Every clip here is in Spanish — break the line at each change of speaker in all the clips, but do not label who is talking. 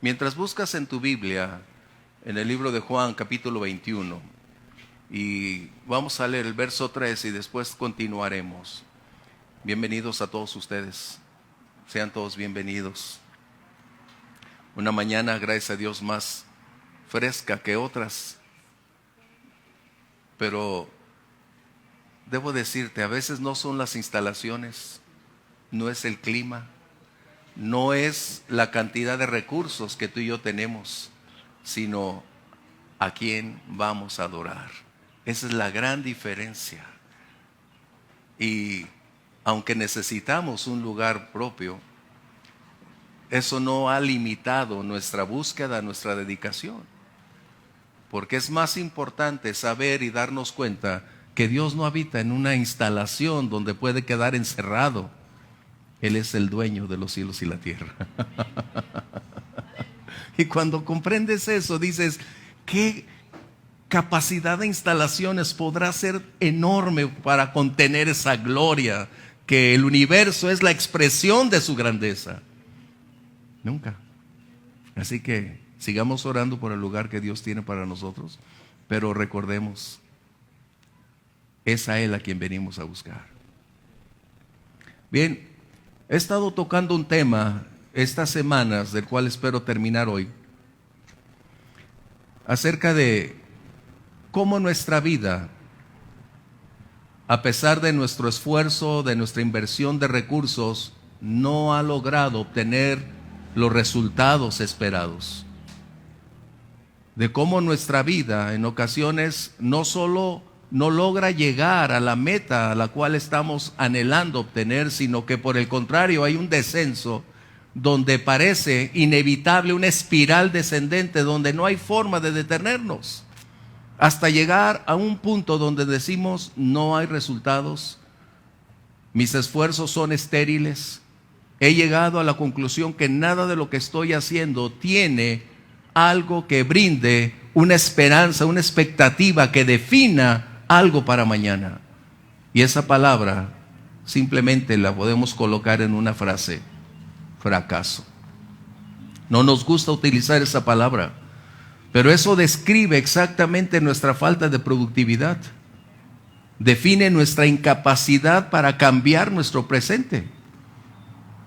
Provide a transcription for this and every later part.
Mientras buscas en tu Biblia, en el libro de Juan, capítulo 21, y vamos a leer el verso 3 y después continuaremos. Bienvenidos a todos ustedes, sean todos bienvenidos. Una mañana, gracias a Dios, más fresca que otras, pero debo decirte, a veces no son las instalaciones, no es el clima, no es la cantidad de recursos que tú y yo tenemos, sino a quién vamos a adorar. Esa es la gran diferencia. Y aunque necesitamos un lugar propio, eso no ha limitado nuestra búsqueda, nuestra dedicación. Porque es más importante saber y darnos cuenta que Dios no habita en una instalación donde puede quedar encerrado. Él es el dueño de los cielos y la tierra. Y cuando comprendes eso, dices, ¿qué capacidad de instalaciones podrá ser enorme para contener esa gloria? Que el universo es la expresión de su grandeza. Nunca. Así que sigamos orando por el lugar que Dios tiene para nosotros, pero recordemos, es a Él a quien venimos a buscar. Bien, he estado tocando un tema estas semanas, del cual espero terminar hoy, acerca de cómo nuestra vida, a pesar de nuestro esfuerzo, de nuestra inversión de recursos, no ha logrado obtener los resultados esperados. De cómo nuestra vida en ocasiones no solo no logra llegar a la meta a la cual estamos anhelando obtener, sino que por el contrario hay un descenso donde parece inevitable una espiral descendente donde no hay forma de detenernos, hasta llegar a un punto donde decimos no hay resultados, mis esfuerzos son estériles, he llegado a la conclusión que nada de lo que estoy haciendo tiene algo que brinde una esperanza, una expectativa que defina algo para mañana. Y esa palabra simplemente la podemos colocar en una frase: fracaso. No nos gusta utilizar esa palabra, pero eso describe exactamente nuestra falta de productividad. Define nuestra incapacidad para cambiar nuestro presente.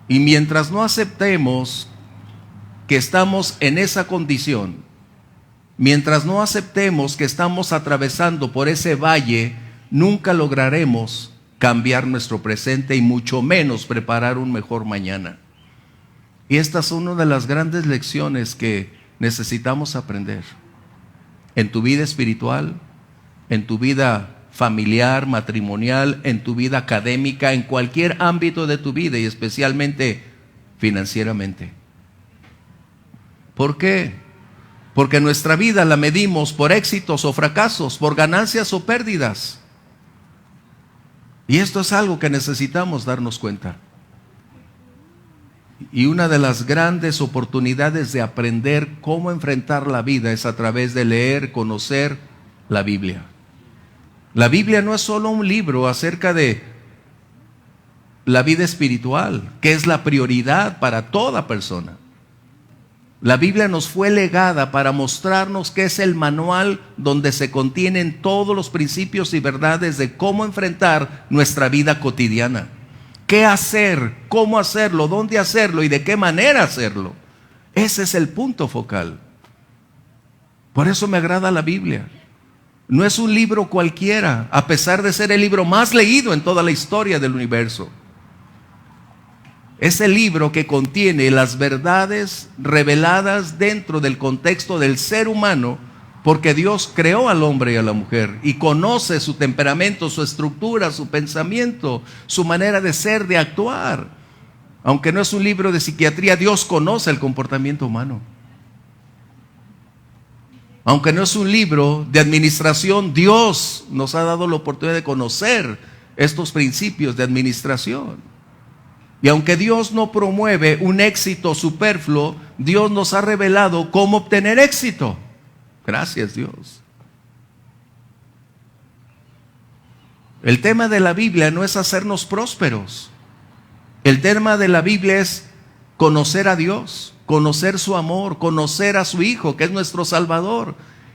Y mientras no aceptemos que estamos en esa condición, mientras no aceptemos que estamos atravesando por ese valle, nunca lograremos cambiar nuestro presente y mucho menos preparar un mejor mañana. Y estas son una de las grandes lecciones que necesitamos aprender en tu vida espiritual, en tu vida familiar, matrimonial, en tu vida académica, en cualquier ámbito de tu vida y especialmente financieramente. ¿Por qué? Porque nuestra vida la medimos por éxitos o fracasos, por ganancias o pérdidas. Y esto es algo que necesitamos darnos cuenta. Y una de las grandes oportunidades de aprender cómo enfrentar la vida es a través de leer, conocer la Biblia. La Biblia no es solo un libro acerca de la vida espiritual, que es la prioridad para toda persona. La Biblia nos fue legada para mostrarnos que es el manual donde se contienen todos los principios y verdades de cómo enfrentar nuestra vida cotidiana. ¿Qué hacer? ¿Cómo hacerlo? ¿Dónde hacerlo? ¿Y de qué manera hacerlo? Ese es el punto focal. Por eso me agrada la Biblia. No es un libro cualquiera, a pesar de ser el libro más leído en toda la historia del universo. Es el libro que contiene las verdades reveladas dentro del contexto del ser humano, porque Dios creó al hombre y a la mujer y conoce su temperamento, su estructura, su pensamiento, su manera de ser, de actuar. Aunque no es un libro de psiquiatría, Dios conoce el comportamiento humano. Aunque no es un libro de administración, Dios nos ha dado la oportunidad de conocer estos principios de administración. Y aunque Dios no promueve un éxito superfluo, Dios nos ha revelado cómo obtener éxito. Gracias, Dios. El tema de la Biblia no es hacernos prósperos. El tema de la Biblia es conocer a Dios, conocer su amor, conocer a su Hijo, que es nuestro Salvador.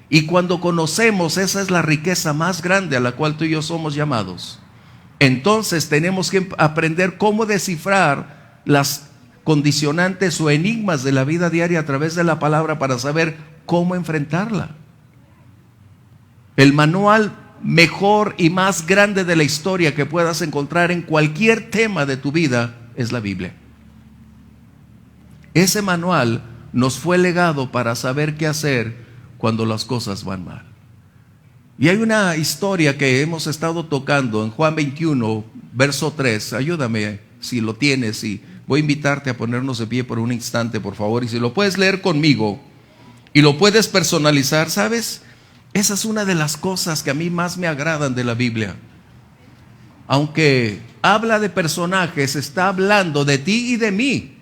Y cuando conocemos, esa es la riqueza más grande a la cual tú y yo somos llamados. Entonces tenemos que aprender cómo descifrar las condicionantes o enigmas de la vida diaria a través de la palabra para saber cómo enfrentarla. El manual mejor y más grande de la historia que puedas encontrar en cualquier tema de tu vida es la Biblia. Ese manual nos fue legado para saber qué hacer cuando las cosas van mal. Y hay una historia que hemos estado tocando en Juan 21, verso 3. Ayúdame si lo tienes, y voy a invitarte a ponernos de pie por un instante, por favor. Y si lo puedes leer conmigo y lo puedes personalizar, ¿sabes? Esa es una de las cosas que a mí más me agradan de la Biblia. Aunque habla de personajes, está hablando de ti y de mí.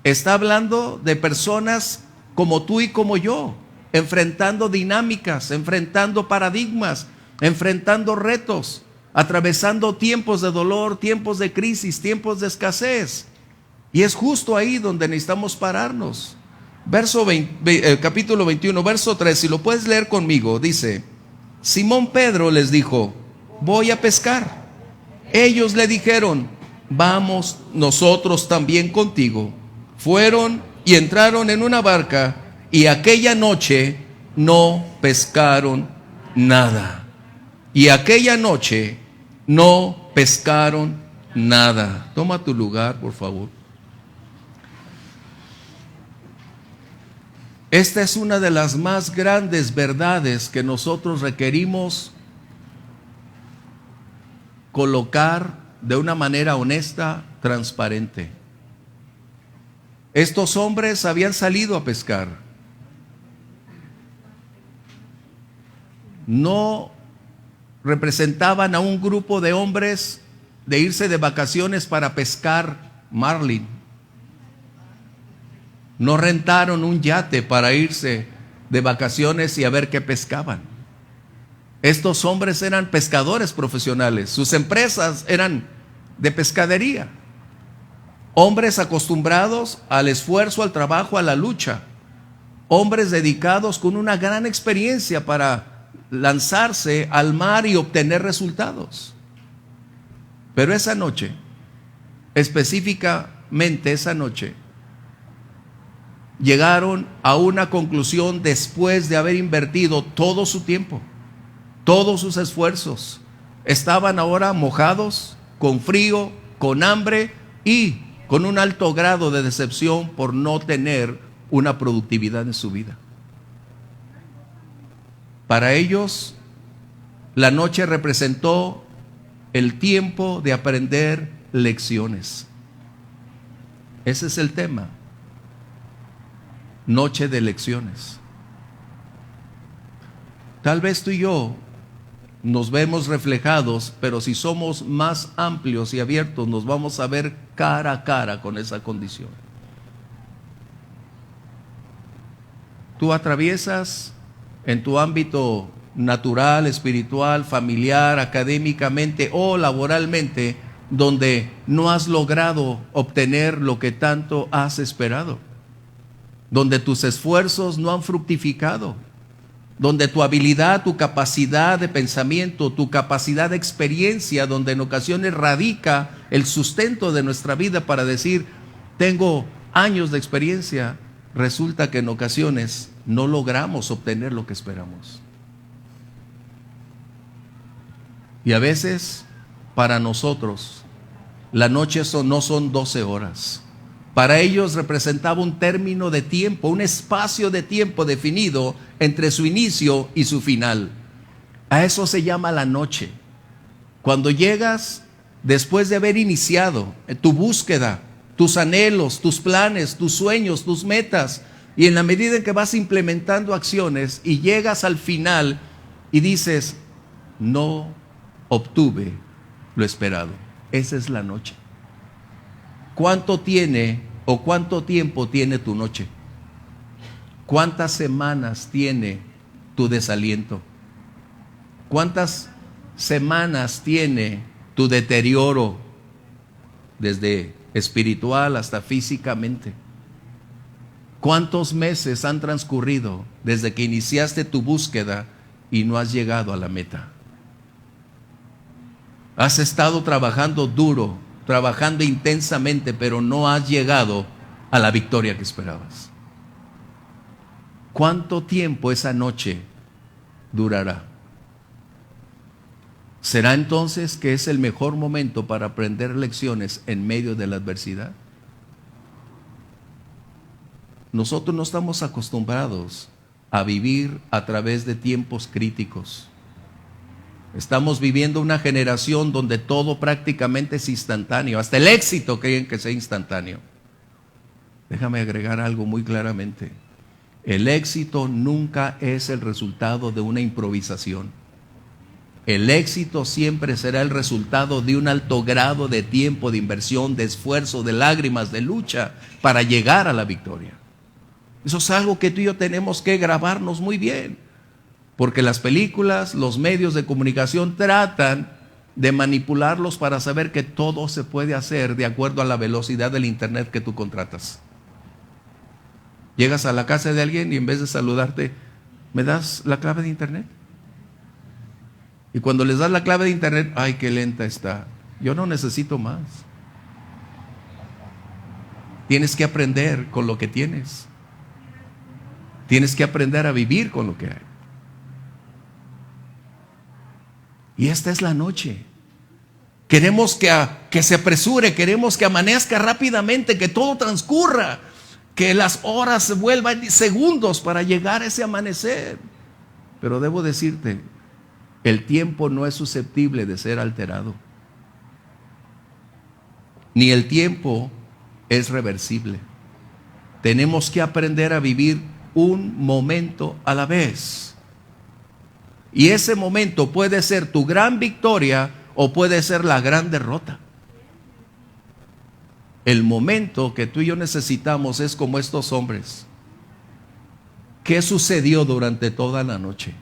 Está hablando de personas como tú y como yo, enfrentando dinámicas, enfrentando paradigmas, enfrentando retos, atravesando tiempos de dolor, tiempos de crisis, tiempos de escasez. Y es justo ahí donde necesitamos pararnos. Capítulo 21, verso 3, si lo puedes leer conmigo, dice: Simón Pedro les dijo: voy a pescar. Ellos le dijeron: vamos nosotros también contigo. Fueron y entraron en una barca, y aquella noche no pescaron nada. Y aquella noche no pescaron nada. Toma tu lugar, por favor. Esta es una de las más grandes verdades que nosotros requerimos colocar de una manera honesta, transparente. Estos hombres habían salido a pescar. No representaban a un grupo de hombres de irse de vacaciones para pescar marlin. No rentaron un yate para irse de vacaciones y a ver qué pescaban. Estos hombres eran pescadores profesionales. Sus empresas eran de pescadería. Hombres acostumbrados al esfuerzo, al trabajo, a la lucha. Hombres dedicados con una gran experiencia para lanzarse al mar y obtener resultados. Pero esa noche, específicamente esa noche, llegaron a una conclusión después de haber invertido todo su tiempo, todos sus esfuerzos. Estaban ahora mojados, con frío, con hambre y con un alto grado de decepción por no tener una productividad en su vida. Para ellos, la noche representó el tiempo de aprender lecciones. Ese es el tema. Noche de lecciones. Tal vez tú y yo nos vemos reflejados, pero si somos más amplios y abiertos, nos vamos a ver cara a cara con esa condición. Tú atraviesas en tu ámbito natural, espiritual, familiar, académicamente o laboralmente, donde no has logrado obtener lo que tanto has esperado, donde tus esfuerzos no han fructificado, donde tu habilidad, tu capacidad de pensamiento, tu capacidad de experiencia, donde en ocasiones radica el sustento de nuestra vida para decir, tengo años de experiencia, resulta que en ocasiones no logramos obtener lo que esperamos. Y a veces, para nosotros, la noche no son 12 horas. Para ellos representaba un término de tiempo, un espacio de tiempo definido entre su inicio y su final. A eso se llama la noche. Cuando llegas después de haber iniciado tu búsqueda, tus anhelos, tus planes, tus sueños, tus metas, y en la medida en que vas implementando acciones y llegas al final y dices, no obtuve lo esperado. Esa es la noche. ¿Cuánto tiene o cuánto tiempo tiene tu noche? ¿Cuántas semanas tiene tu desaliento? ¿Cuántas semanas tiene tu deterioro? Desde espiritual, hasta físicamente. ¿Cuántos meses han transcurrido desde que iniciaste tu búsqueda y no has llegado a la meta? Has estado trabajando duro, trabajando intensamente, pero no has llegado a la victoria que esperabas. ¿Cuánto tiempo esa noche durará? ¿Será entonces que es el mejor momento para aprender lecciones en medio de la adversidad? Nosotros no estamos acostumbrados a vivir a través de tiempos críticos. Estamos viviendo una generación donde todo prácticamente es instantáneo. Hasta el éxito creen que sea instantáneo. Déjame agregar algo muy claramente. El éxito nunca es el resultado de una improvisación. El éxito siempre será el resultado de un alto grado de tiempo, de inversión, de esfuerzo, de lágrimas, de lucha para llegar a la victoria. Eso es algo que tú y yo tenemos que grabarnos muy bien, porque las películas, los medios de comunicación tratan de manipularlos para saber que todo se puede hacer de acuerdo a la velocidad del internet que tú contratas. Llegas a la casa de alguien y en vez de saludarte, ¿me das la clave de internet? Y cuando les das la clave de internet, ¡ay, qué lenta está! Yo no necesito más. Tienes que aprender con lo que tienes. Tienes que aprender a vivir con lo que hay. Y esta es la noche. Queremos que se apresure, queremos que amanezca rápidamente, que todo transcurra, que las horas se vuelvan segundos para llegar a ese amanecer. Pero debo decirte, el tiempo no es susceptible de ser alterado. Ni el tiempo es reversible. Tenemos que aprender a vivir un momento a la vez. Y ese momento puede ser tu gran victoria o puede ser la gran derrota. El momento que tú y yo necesitamos es como estos hombres. ¿Qué sucedió durante toda la noche?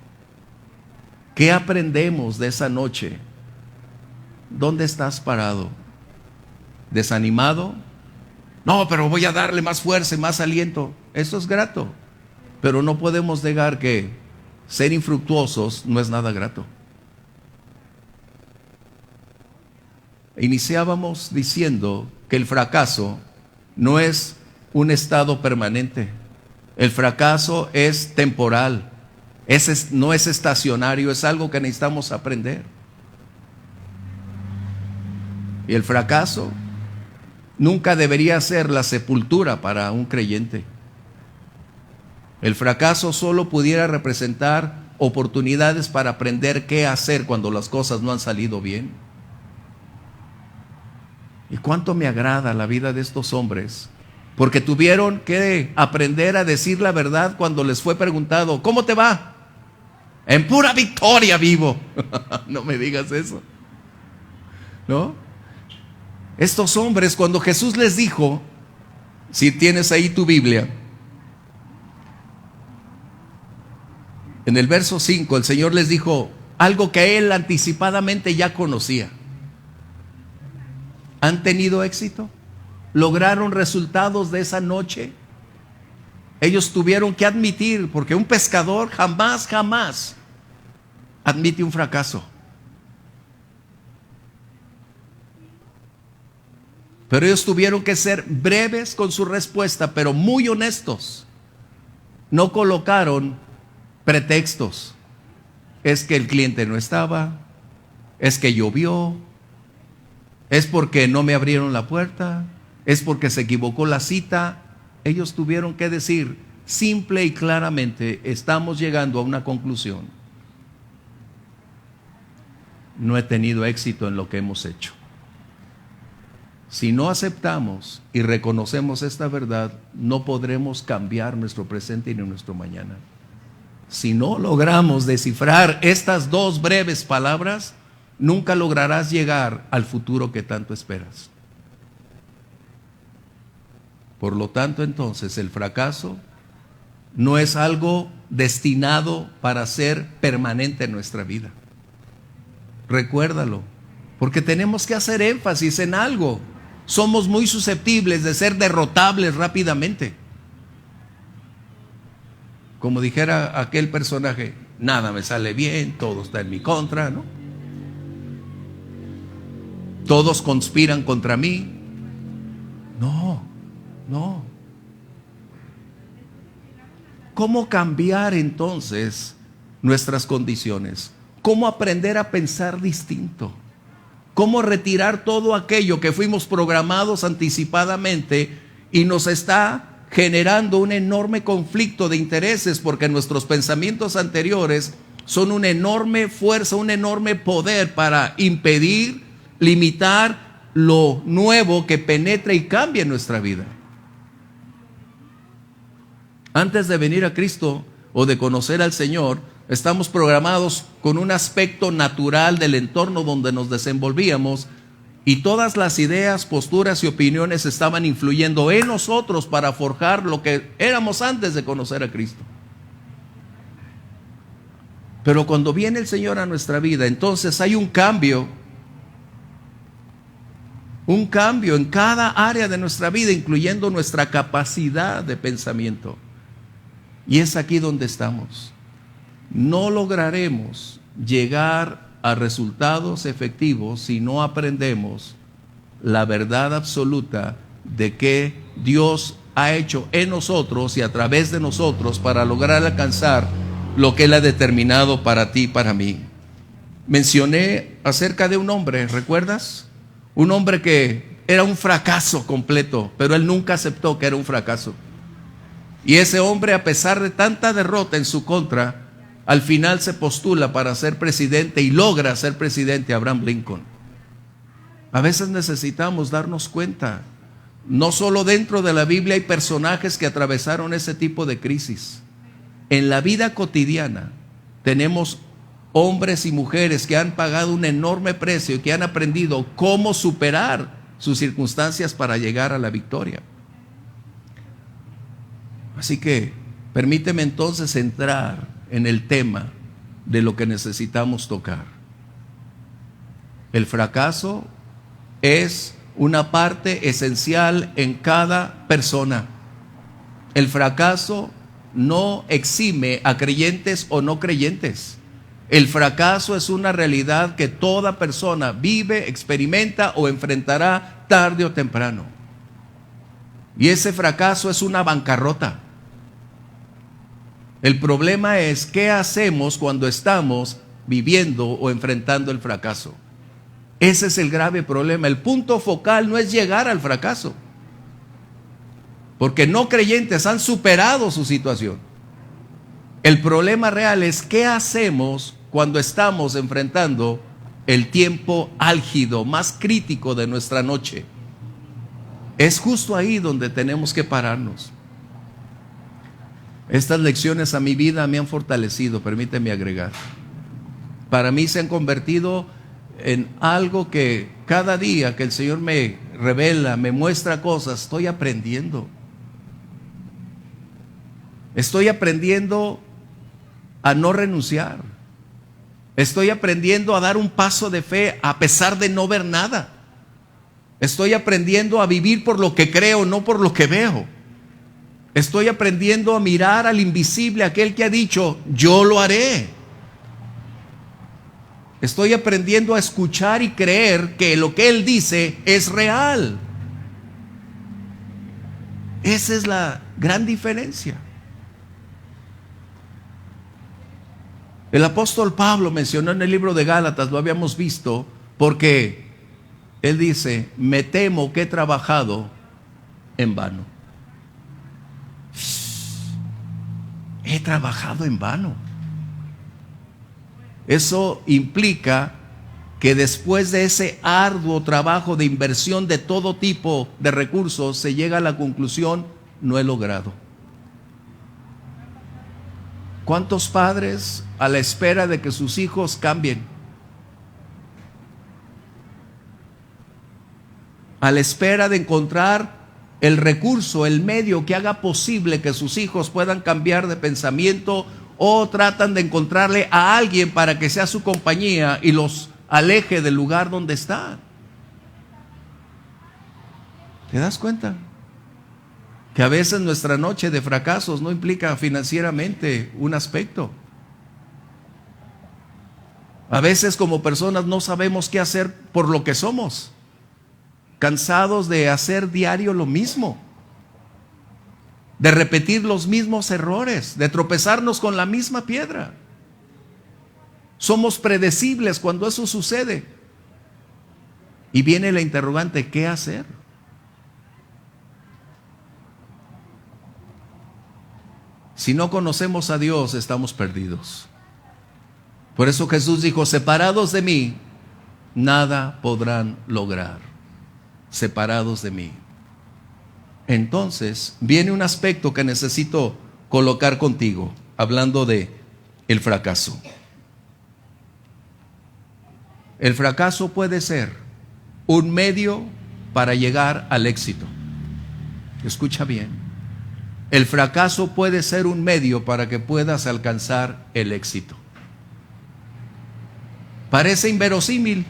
¿Qué aprendemos de esa noche? ¿Dónde estás parado? ¿Desanimado? No, pero voy a darle más fuerza y más aliento. Eso es grato. Pero no podemos negar que ser infructuosos no es nada grato. Iniciábamos diciendo que el fracaso no es un estado permanente. El fracaso es temporal. No es estacionario, es algo que necesitamos aprender. Y el fracaso nunca debería ser la sepultura para un creyente. El fracaso solo pudiera representar oportunidades para aprender qué hacer cuando las cosas no han salido bien. Y cuánto me agrada la vida de estos hombres, porque tuvieron que aprender a decir la verdad cuando les fue preguntado, ¿cómo te va? En pura victoria vivo. No me digas eso, ¿no? Estos hombres, cuando Jesús les dijo, si tienes ahí tu Biblia, en el verso 5, el Señor les dijo algo que él anticipadamente ya conocía. ¿Han tenido éxito? ¿Lograron resultados de esa noche? Ellos tuvieron que admitir, porque un pescador jamás admite un fracaso. Pero ellos tuvieron que ser breves con su respuesta, pero muy honestos. No colocaron pretextos. Es que el cliente no estaba, es que llovió, es porque no me abrieron la puerta, es porque se equivocó la cita. Ellos tuvieron que decir simple y claramente, estamos llegando a una conclusión. No he tenido éxito en lo que hemos hecho. Si no aceptamos y reconocemos esta verdad, no podremos cambiar nuestro presente ni nuestro mañana. Si no logramos descifrar estas dos breves palabras, nunca lograrás llegar al futuro que tanto esperas. Por lo tanto, entonces, el fracaso no es algo destinado para ser permanente en nuestra vida. Recuérdalo, porque tenemos que hacer énfasis en algo. somos muy susceptibles de ser derrotables rápidamente. Como dijera aquel personaje, nada me sale bien, todo está en mi contra, ¿no? Todos conspiran contra mí. No. ¿Cómo cambiar entonces nuestras condiciones? ¿Cómo aprender a pensar distinto? ¿Cómo retirar todo aquello que fuimos programados anticipadamente y nos está generando un enorme conflicto de intereses, porque nuestros pensamientos anteriores son una enorme fuerza, un enorme poder para impedir, limitar lo nuevo que penetra y cambia en nuestra vida? Antes de venir a Cristo o de conocer al Señor, estamos programados con un aspecto natural del entorno donde nos desenvolvíamos, y todas las ideas, posturas y opiniones estaban influyendo en nosotros para forjar lo que éramos antes de conocer a Cristo. Pero cuando viene el Señor a nuestra vida, entonces hay un cambio en cada área de nuestra vida, incluyendo nuestra capacidad de pensamiento. Y es aquí donde estamos. No lograremos llegar a resultados efectivos si no aprendemos la verdad absoluta de que Dios ha hecho en nosotros y a través de nosotros para lograr alcanzar lo que Él ha determinado para ti y para mí. Mencioné acerca de un hombre, ¿recuerdas? Un hombre que era un fracaso completo, pero él nunca aceptó que era un fracaso. Y ese hombre, a pesar de tanta derrota en su contra, al final se postula para ser presidente y logra ser presidente, Abraham Lincoln. A veces necesitamos darnos cuenta, no solo dentro de la Biblia hay personajes que atravesaron ese tipo de crisis. En la vida cotidiana tenemos hombres y mujeres que han pagado un enorme precio y que han aprendido cómo superar sus circunstancias para llegar a la victoria. Así que permíteme entonces entrar en el tema de lo que necesitamos tocar. El fracaso es una parte esencial en cada persona. El fracaso no exime a creyentes o no creyentes. El fracaso es una realidad que toda persona vive, experimenta o enfrentará tarde o temprano. Y ese fracaso es una bancarrota. El problema es qué hacemos cuando estamos viviendo o enfrentando el fracaso. Ese es el grave problema. El punto focal no es llegar al fracaso, porque no creyentes han superado su situación. El problema real es qué hacemos cuando estamos enfrentando el tiempo álgido, más crítico de nuestra noche. Es justo ahí donde tenemos que pararnos. Estas lecciones a mi vida me han fortalecido, permíteme agregar. Para mí se han convertido en algo que cada día que el Señor me revela, me muestra cosas, estoy aprendiendo. Estoy aprendiendo a no renunciar. Estoy aprendiendo a dar un paso de fe a pesar de no ver nada. Estoy aprendiendo a vivir por lo que creo, no por lo que veo. Estoy aprendiendo a mirar al invisible, aquel que ha dicho, yo lo haré. Estoy aprendiendo a escuchar y creer que lo que Él dice es real. Esa es la gran diferencia. El apóstol Pablo mencionó en el libro de Gálatas, lo habíamos visto, porque él dice, me temo que he trabajado en vano. He trabajado en vano. Eso implica que después de ese arduo trabajo de inversión de todo tipo de recursos, se llega a la conclusión, no he logrado. ¿Cuántos padres a la espera de que sus hijos cambien? A la espera de encontrar el recurso, el medio que haga posible que sus hijos puedan cambiar de pensamiento, o tratan de encontrarle a alguien para que sea su compañía y los aleje del lugar donde están. ¿Te das cuenta? Que a veces nuestra noche de fracasos no implica financieramente un aspecto. A veces como personas no sabemos qué hacer por lo que somos, cansados de hacer diario lo mismo, de repetir los mismos errores, de tropezarnos con la misma piedra. Somos predecibles cuando eso sucede. Y viene la interrogante, ¿qué hacer? Si no conocemos a Dios, estamos perdidos. Por eso Jesús dijo, separados de mí, nada podrán lograr. Separados de mí. Entonces, viene un aspecto que necesito colocar contigo, hablando de el fracaso. El fracaso puede ser un medio para llegar al éxito. Escucha bien. El fracaso puede ser un medio para que puedas alcanzar el éxito. Parece inverosímil,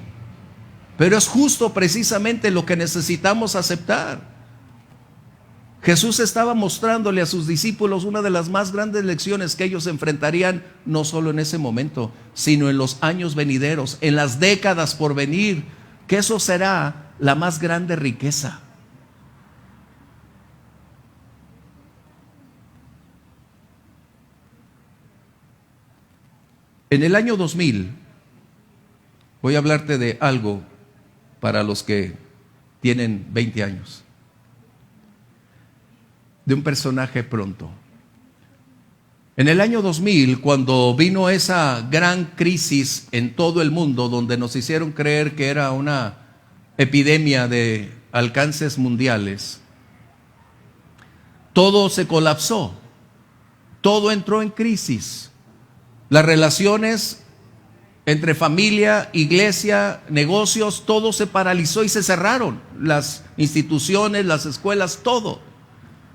pero es justo precisamente lo que necesitamos aceptar. Jesús estaba mostrándole a sus discípulos una de las más grandes lecciones que ellos enfrentarían, no solo en ese momento, sino en los años venideros, en las décadas por venir, que eso será la más grande riqueza. En el año 2000, voy a hablarte de algo para los que tienen 20 años. De un personaje pronto. En el año 2000, cuando vino esa gran crisis en todo el mundo, donde nos hicieron creer que era una epidemia de alcances mundiales, todo se colapsó, todo entró en crisis. Las relaciones entre familia, iglesia, negocios, todo se paralizó y se cerraron. Las instituciones, las escuelas, todo.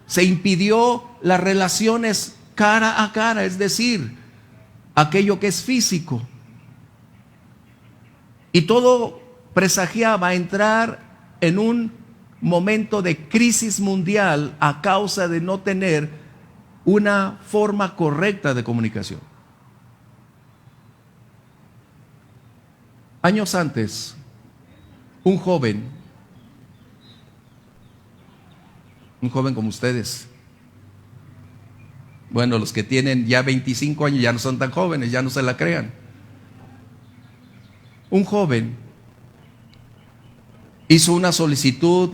Se impidió las relaciones cara a cara, es decir, aquello que es físico. Y todo presagiaba entrar en un momento de crisis mundial a causa de no tener una forma correcta de comunicación. Años antes, un joven como ustedes, bueno, los que tienen ya 25 años ya no son tan jóvenes, ya no se la crean. Un joven hizo una solicitud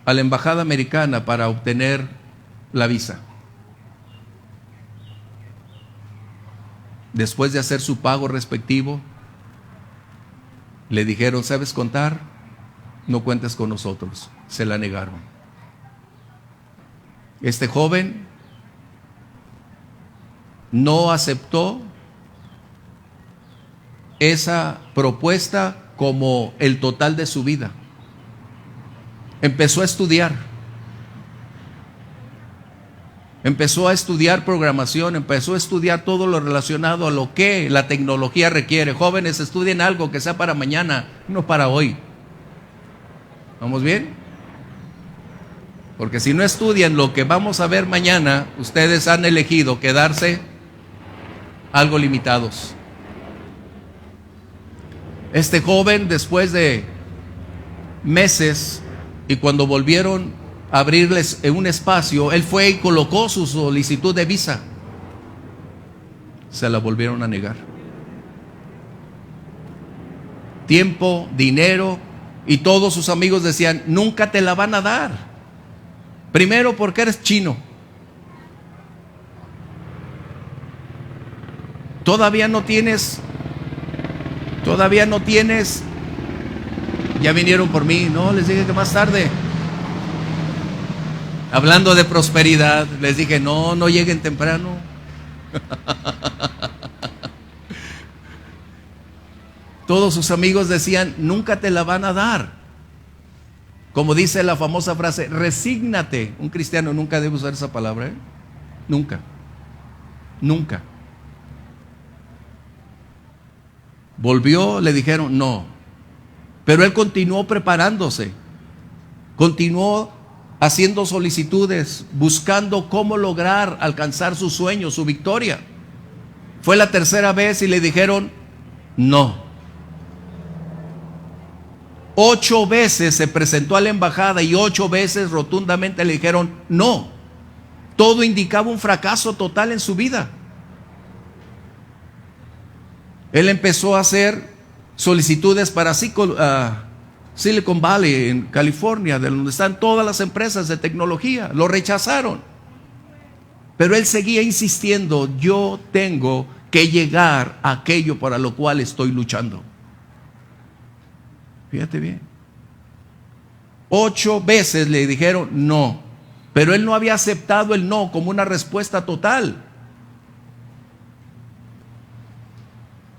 a la embajada americana para obtener la visa. Después de hacer su pago respectivo, le dijeron, ¿sabes contar? No cuentes con nosotros. Se la negaron. Este joven no aceptó esa propuesta como el total de su vida. Empezó a estudiar. Empezó a estudiar programación, empezó a estudiar todo lo relacionado a lo que la tecnología requiere. Jóvenes, estudien algo que sea para mañana, no para hoy. ¿Vamos bien? Porque si no estudian lo que vamos a ver mañana, ustedes han elegido quedarse algo limitados. Este joven, después de meses, y cuando volvieron a abrirles un espacio, él fue y colocó su solicitud de visa. Se la volvieron a negar. Tiempo, dinero, y todos sus amigos decían, nunca te la van a dar. Primero porque eres chino. Todavía no tienes. Ya vinieron por mí. No, les dije que más tarde. Hablando de prosperidad, les dije, no lleguen temprano. Todos sus amigos decían, nunca te la van a dar. Como dice la famosa frase, resígnate. Un cristiano nunca debe usar esa palabra, ¿eh? Nunca. Nunca. Volvió, le dijeron no. Pero él continuó preparándose. Continuó haciendo solicitudes, buscando cómo lograr alcanzar su sueño, su victoria. Fue la tercera vez y le dijeron no. 8 veces se presentó a la embajada y 8 veces rotundamente le dijeron no. Todo indicaba un fracaso total en su vida. Él empezó a hacer solicitudes para Silicon Valley, en California, de donde están todas las empresas de tecnología. Lo rechazaron. Pero él seguía insistiendo: yo tengo que llegar a aquello para lo cual estoy luchando. Fíjate bien. 8 veces le dijeron no, pero él no había aceptado el no como una respuesta total.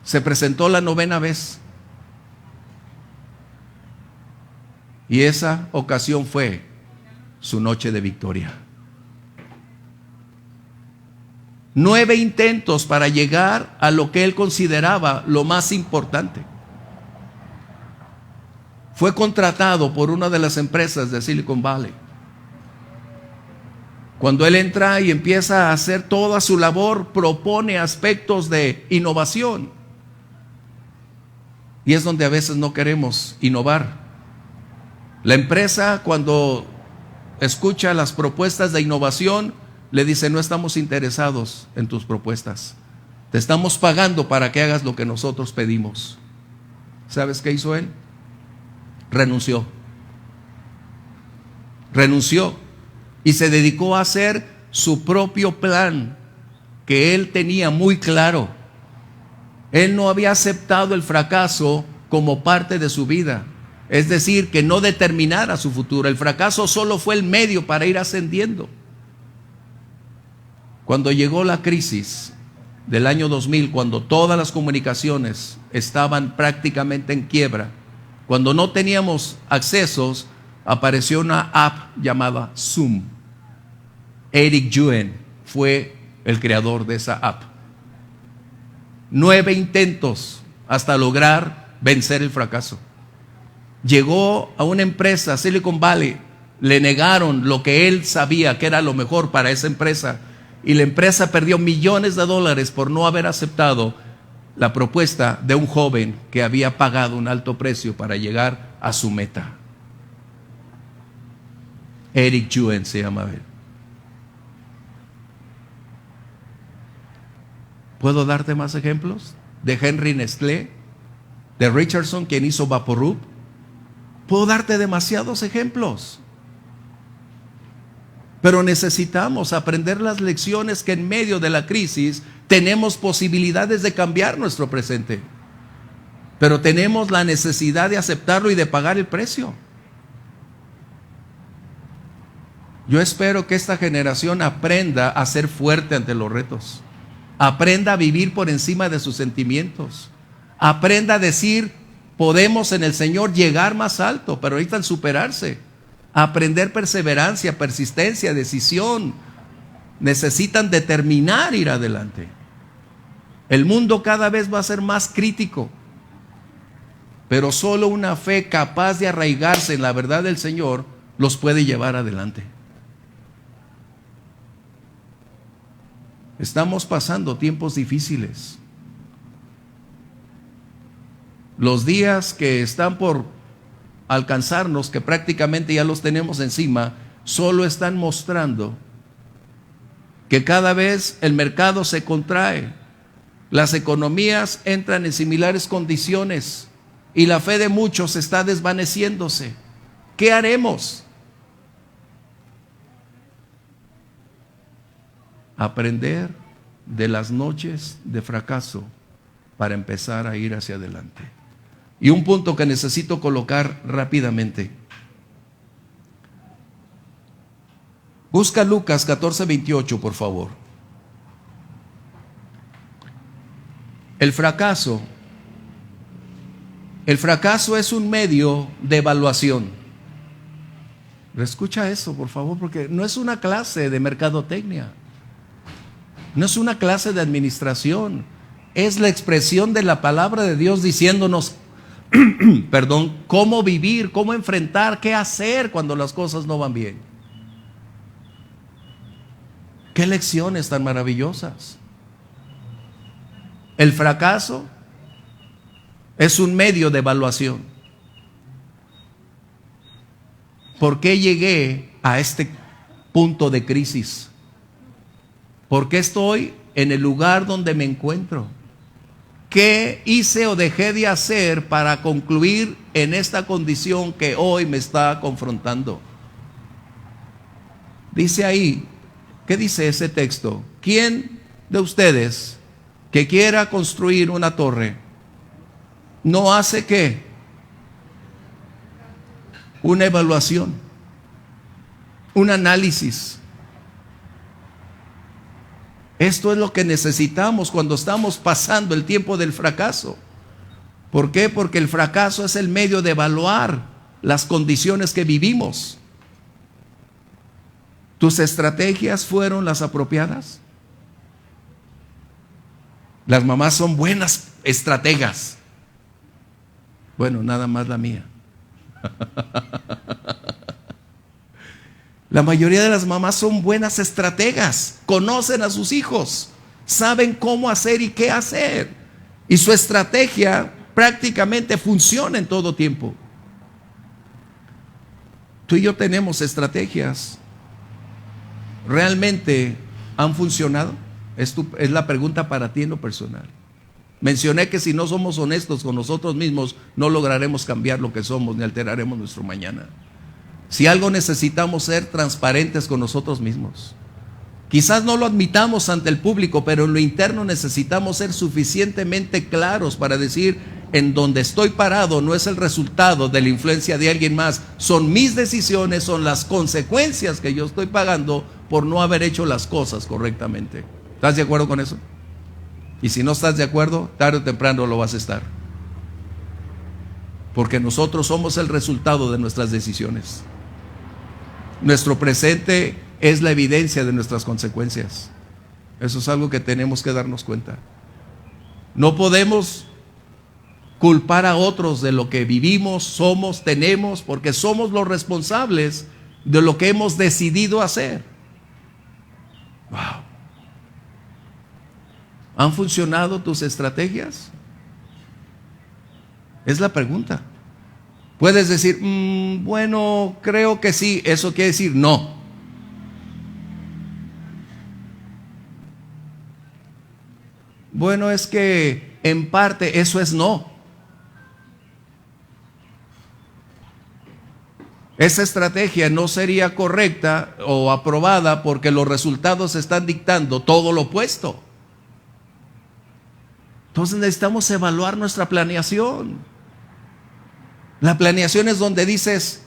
Se presentó la 9ª vez. Y esa ocasión fue su noche de victoria. 9 intentos para llegar a lo que él consideraba lo más importante. Fue contratado por una de las empresas de Silicon Valley. Cuando él entra y empieza a hacer toda su labor, propone aspectos de innovación. Y es donde a veces no queremos innovar. La empresa, cuando escucha las propuestas de innovación, le dice: no estamos interesados en tus propuestas. Te estamos pagando para que hagas lo que nosotros pedimos. ¿Sabes qué hizo él? Renunció. Renunció y se dedicó a hacer su propio plan, que él tenía muy claro. Él no había aceptado el fracaso como parte de su vida. Es decir, que no determinara su futuro. El fracaso solo fue el medio para ir ascendiendo. Cuando llegó la crisis del año 2000, cuando todas las comunicaciones estaban prácticamente en quiebra, cuando no teníamos accesos, apareció una app llamada Zoom. Eric Yuan fue el creador de esa app. 9 intentos hasta lograr vencer el fracaso. Llegó a una empresa, Silicon Valley, le negaron lo que él sabía que era lo mejor para esa empresa, y la empresa perdió millones de dólares por no haber aceptado la propuesta de un joven que había pagado un alto precio para llegar a su meta. Eric Yuan se llamaba él. ¿Puedo darte más ejemplos? De Henry Nestlé, de Richardson, quien hizo Vaporub. Puedo darte demasiados ejemplos. Pero necesitamos aprender las lecciones que en medio de la crisis tenemos posibilidades de cambiar nuestro presente. Pero tenemos la necesidad de aceptarlo y de pagar el precio. Yo espero que esta generación aprenda a ser fuerte ante los retos. Aprenda a vivir por encima de sus sentimientos. Aprenda a decir: podemos en el Señor llegar más alto, pero necesitan superarse. Aprender perseverancia, persistencia, decisión. Necesitan determinar ir adelante. El mundo cada vez va a ser más crítico, pero solo una fe capaz de arraigarse en la verdad del Señor los puede llevar adelante. Estamos pasando tiempos difíciles. Los días que están por alcanzarnos, que prácticamente ya los tenemos encima, solo están mostrando que cada vez el mercado se contrae, las economías entran en similares condiciones y la fe de muchos está desvaneciéndose. ¿Qué haremos? Aprender de las noches de fracaso para empezar a ir hacia adelante. Y un punto que necesito colocar rápidamente. Busca Lucas 14:28, por favor. El fracaso es un medio de evaluación. Escucha eso, por favor, porque no es una clase de mercadotecnia. No es una clase de administración. Es la expresión de la palabra de Dios diciéndonos cómo vivir, cómo enfrentar, qué hacer cuando las cosas no van bien. Qué lecciones tan maravillosas. El fracaso es un medio de evaluación. ¿Por qué llegué a este punto de crisis? ¿Por qué estoy en el lugar donde me encuentro? ¿Qué hice o dejé de hacer para concluir en esta condición que hoy me está confrontando? Dice ahí, ¿qué dice ese texto? ¿Quién de ustedes que quiera construir una torre no hace qué? Una evaluación, un análisis. Esto es lo que necesitamos cuando estamos pasando el tiempo del fracaso. ¿Por qué? Porque el fracaso es el medio de evaluar las condiciones que vivimos. ¿Tus estrategias fueron las apropiadas? Las mamás son buenas estrategas. Bueno, nada más la mía. La mayoría de las mamás son buenas estrategas, conocen a sus hijos, saben cómo hacer y qué hacer. Y su estrategia prácticamente funciona en todo tiempo. Tú y yo tenemos estrategias. ¿Realmente han funcionado? Es la pregunta para ti en lo personal. Mencioné que si no somos honestos con nosotros mismos, no lograremos cambiar lo que somos ni alteraremos nuestro mañana. Si algo necesitamos ser transparentes con nosotros mismos. Quizás no lo admitamos ante el público, pero en lo interno necesitamos ser suficientemente claros para decir: en donde estoy parado no es el resultado de la influencia de alguien más, son mis decisiones, son las consecuencias que yo estoy pagando por no haber hecho las cosas correctamente. ¿Estás de acuerdo con eso? Y si no estás de acuerdo, tarde o temprano lo vas a estar. Porque nosotros somos el resultado de nuestras decisiones. Nuestro presente es la evidencia de nuestras consecuencias. Eso es algo que tenemos que darnos cuenta. No podemos culpar a otros de lo que vivimos, somos, tenemos, porque somos los responsables de lo que hemos decidido hacer. Wow. ¿Han funcionado tus estrategias? Es la pregunta. Puedes decir, bueno, creo que sí. Eso quiere decir no. Bueno, es que en parte eso es no. Esa estrategia no sería correcta o aprobada porque los resultados están dictando todo lo opuesto. Entonces necesitamos evaluar nuestra planeación. La planeación es donde dices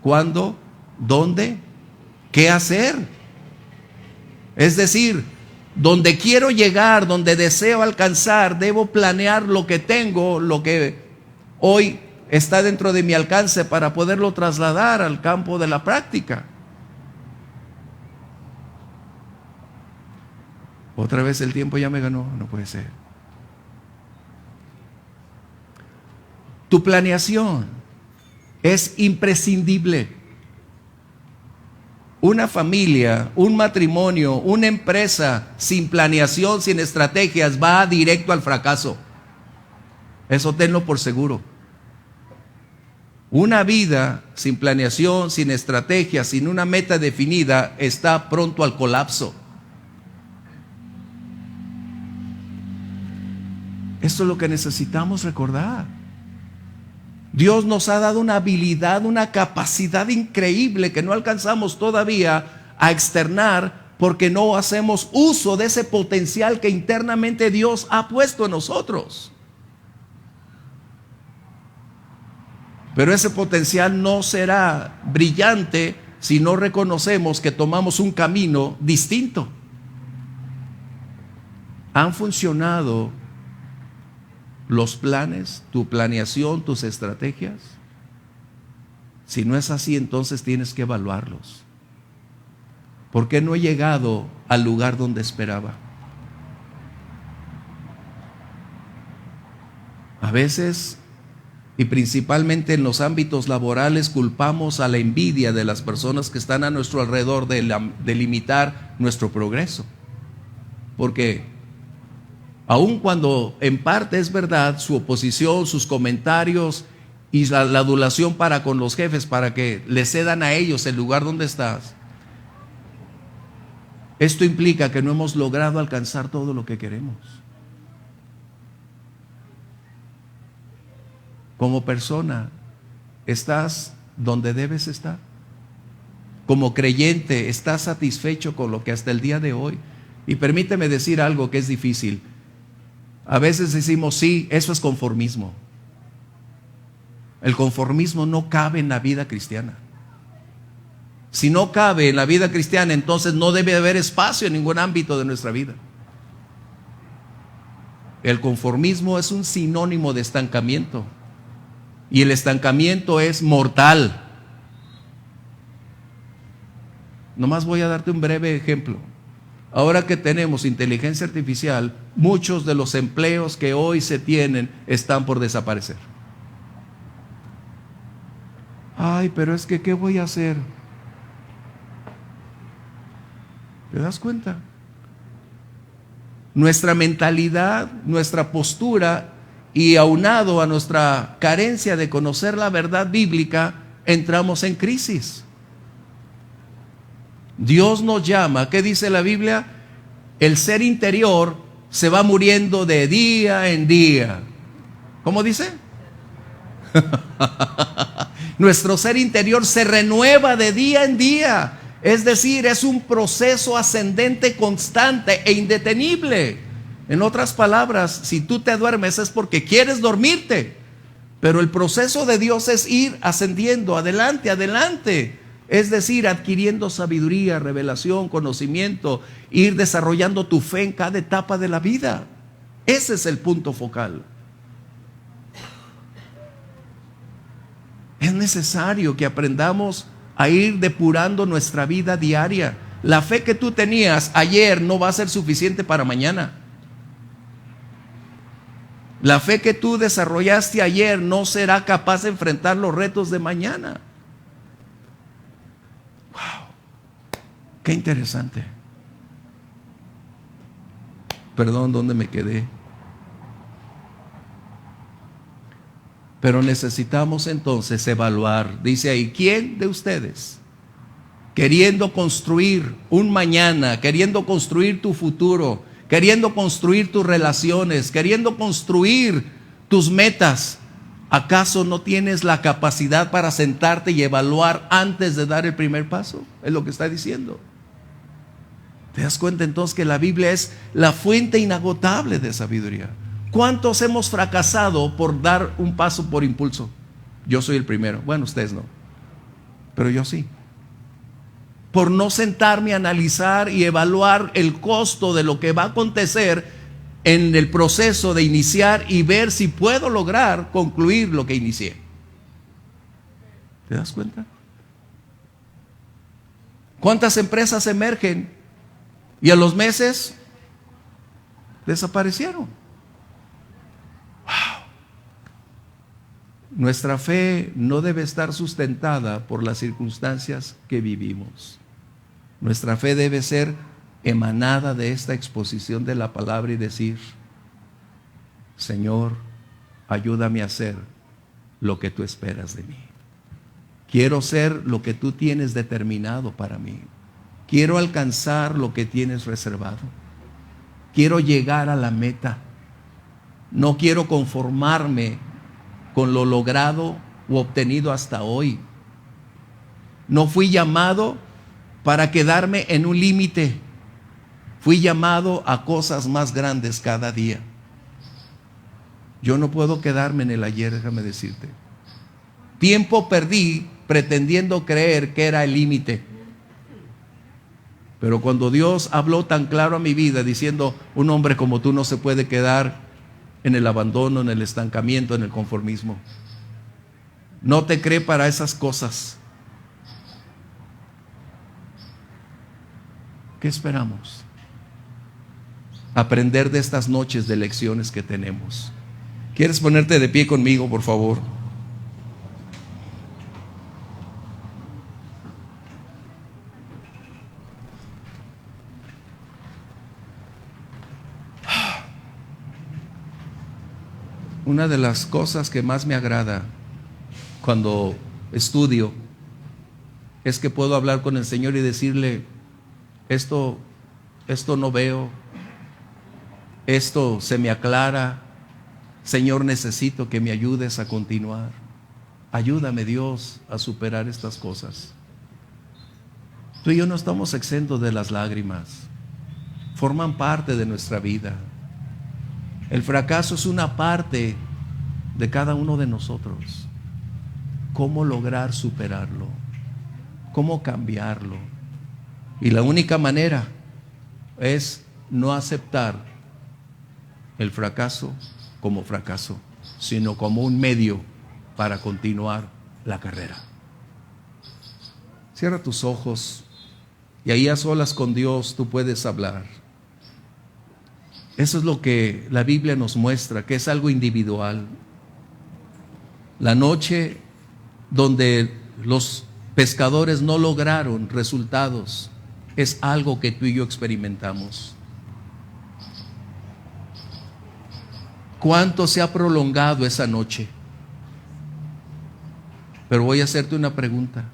cuándo, dónde, qué hacer. Es decir, donde quiero llegar, donde deseo alcanzar, debo planear lo que tengo, lo que hoy está dentro de mi alcance para poderlo trasladar al campo de la práctica. Otra vez el tiempo ya me ganó, no puede ser. Tu planeación es imprescindible. Una familia, un matrimonio, una empresa sin planeación, sin estrategias, va directo al fracaso. Eso tenlo por seguro. Una vida sin planeación, sin estrategia, sin una meta definida, está pronto al colapso. Esto es lo que necesitamos recordar. Dios nos ha dado una habilidad, una capacidad increíble que no alcanzamos todavía a externar porque no hacemos uso de ese potencial que internamente Dios ha puesto en nosotros. Pero ese potencial no será brillante si no reconocemos que tomamos un camino distinto. ¿Han funcionado los planes, tu planeación, tus estrategias? Si no es así, entonces tienes que evaluarlos. ¿Por qué no he llegado al lugar donde esperaba? A veces Y principalmente en los ámbitos laborales culpamos a la envidia de las personas que están a nuestro alrededor de limitar nuestro progreso. Porque aun cuando en parte es verdad, su oposición, sus comentarios y la adulación para con los jefes, para que le cedan a ellos el lugar donde estás, esto implica que no hemos logrado alcanzar todo lo que queremos. Como persona, ¿estás donde debes estar? Como creyente, ¿estás satisfecho con lo que hasta el día de hoy? Y permíteme decir algo que es difícil. A veces decimos, sí, eso es conformismo. El conformismo no cabe en la vida cristiana. Si no cabe en la vida cristiana, entonces no debe haber espacio en ningún ámbito de nuestra vida. El conformismo es un sinónimo de estancamiento. Y el estancamiento es mortal. Nomás voy a darte un breve ejemplo. Ahora que tenemos inteligencia artificial, muchos de los empleos que hoy se tienen están por desaparecer. Ay, pero es que ¿qué voy a hacer? ¿Te das cuenta? Nuestra mentalidad, nuestra postura y aunado a nuestra carencia de conocer la verdad bíblica, entramos en crisis. Dios nos llama, ¿qué dice la Biblia? El ser interior se va muriendo de día en día. ¿Cómo dice? Nuestro ser interior se renueva de día en día. Es decir, es un proceso ascendente constante e indetenible. En otras palabras, si tú te duermes es porque quieres dormirte. Pero el proceso de Dios es ir ascendiendo, adelante, adelante. Es decir, adquiriendo sabiduría, revelación, conocimiento, ir desarrollando tu fe en cada etapa de la vida. Ese es el punto focal. Es necesario que aprendamos a ir depurando nuestra vida diaria. La fe que tú tenías ayer no va a ser suficiente para mañana. La fe que tú desarrollaste ayer no será capaz de enfrentar los retos de mañana. Wow, qué interesante. Perdón, ¿dónde me quedé? Pero necesitamos entonces evaluar. Dice ahí, ¿quién de ustedes, queriendo construir un mañana, queriendo construir tu futuro, queriendo construir tus relaciones, queriendo construir tus metas, acaso no tienes la capacidad para sentarte y evaluar antes de dar el primer paso? Es lo que está diciendo. ¿Te das cuenta entonces que la Biblia es la fuente inagotable de sabiduría? ¿Cuántos hemos fracasado por dar un paso por impulso? Yo soy el primero. Bueno, ustedes no, pero yo sí. Por no sentarme a analizar y evaluar el costo de lo que va a acontecer en el proceso de iniciar y ver si puedo lograr concluir lo que inicié. ¿Te das cuenta? ¿Cuántas empresas emergen y a los meses desaparecieron? Wow. Nuestra fe no debe estar sustentada por las circunstancias que vivimos. Nuestra fe debe ser emanada de esta exposición de la palabra y decir, Señor, ayúdame a hacer lo que tú esperas de mí. Quiero ser lo que tú tienes determinado para mí. Quiero alcanzar lo que tienes reservado. Quiero llegar a la meta. No quiero conformarme con lo logrado o obtenido hasta hoy. No fui llamado para quedarme en un límite. Fui llamado a cosas más grandes cada día. Yo no puedo quedarme en el ayer, déjame decirte. Tiempo perdí pretendiendo creer que era el límite. Pero cuando Dios habló tan claro a mi vida diciendo, un hombre como tú no se puede quedar en el abandono, en el estancamiento, en el conformismo. No te cree para esas cosas. ¿Qué esperamos? Aprender de estas noches de lecciones que tenemos. ¿Quieres ponerte de pie conmigo, por favor? Una de las cosas que más me agrada cuando estudio es que puedo hablar con el Señor y decirle, esto no veo, esto se me aclara, Señor, necesito que me ayudes a continuar. Ayúdame, Dios, a superar estas cosas. Tú y yo no estamos exentos de las lágrimas, forman parte de nuestra vida. El fracaso es una parte de cada uno de nosotros. ¿Cómo lograr superarlo? ¿Cómo cambiarlo? Y la única manera es no aceptar el fracaso como fracaso, sino como un medio para continuar la carrera. Cierra tus ojos y ahí a solas con Dios tú puedes hablar. Eso es lo que la Biblia nos muestra, que es algo individual. La noche donde los pescadores no lograron resultados es algo que tú y yo experimentamos. ¿Cuánto se ha prolongado esa noche? Pero voy a hacerte una pregunta,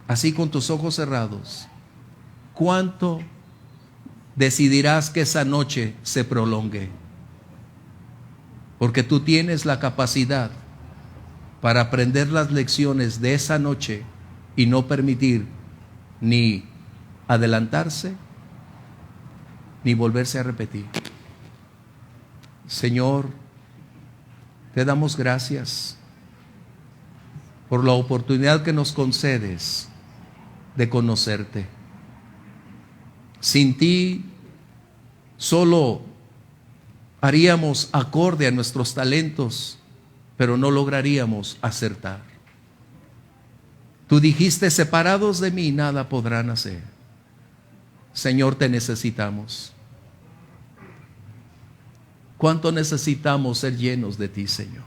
así con tus ojos cerrados. ¿Cuánto decidirás que esa noche se prolongue? Porque tú tienes la capacidad para aprender las lecciones de esa noche y no permitir ni adelantarse ni volverse a repetir. Señor, te damos gracias por la oportunidad que nos concedes de conocerte. Sin ti solo haríamos acorde a nuestros talentos, pero no lograríamos acertar. Tú dijiste, separados de mí nada podrán hacer. Señor, te necesitamos. ¿Cuánto necesitamos ser llenos de ti, Señor?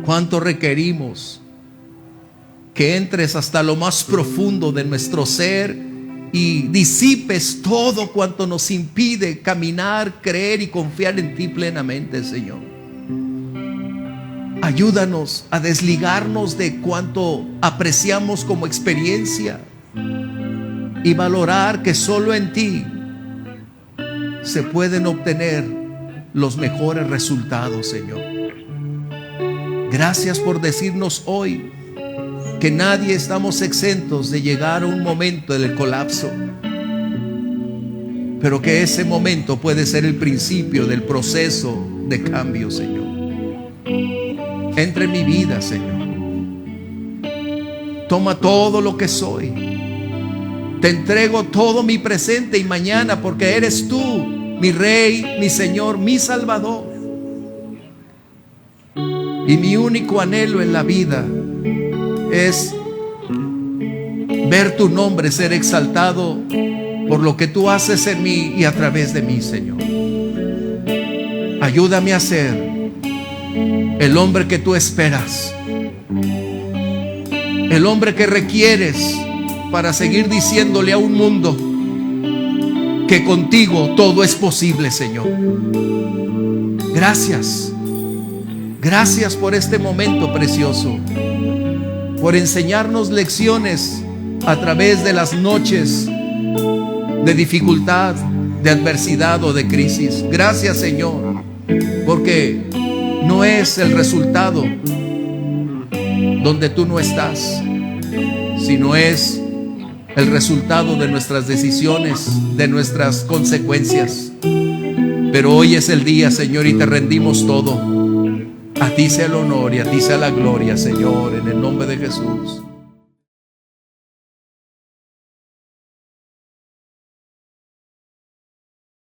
¿Cuánto requerimos que entres hasta lo más profundo de nuestro ser y disipes todo cuanto nos impide caminar, creer y confiar en ti plenamente, Señor? Ayúdanos a desligarnos de cuanto apreciamos como experiencia y valorar que solo en ti se pueden obtener los mejores resultados, Señor. Gracias por decirnos hoy que nadie estamos exentos de llegar a un momento del colapso, pero que ese momento puede ser el principio del proceso de cambio, Señor. Entra en mi vida, Señor. Toma todo lo que soy. Te entrego todo mi presente y mañana, porque eres tú, mi Rey, mi Señor, mi Salvador. Y mi único anhelo en la vida es ver tu nombre ser exaltado por lo que tú haces en mí y a través de mí, Señor. Ayúdame a ser el hombre que tú esperas, el hombre que requieres para seguir diciéndole a un mundo que contigo todo es posible, Señor. Gracias. Gracias por este momento precioso, por enseñarnos lecciones a través de las noches de dificultad, de adversidad o de crisis. Gracias, Señor, porque no es el resultado donde tú no estás, sino es el resultado de nuestras decisiones, de nuestras consecuencias. Pero hoy es el día, Señor, y te rendimos todo. A ti sea el honor y a ti sea la gloria, Señor, en el nombre de Jesús.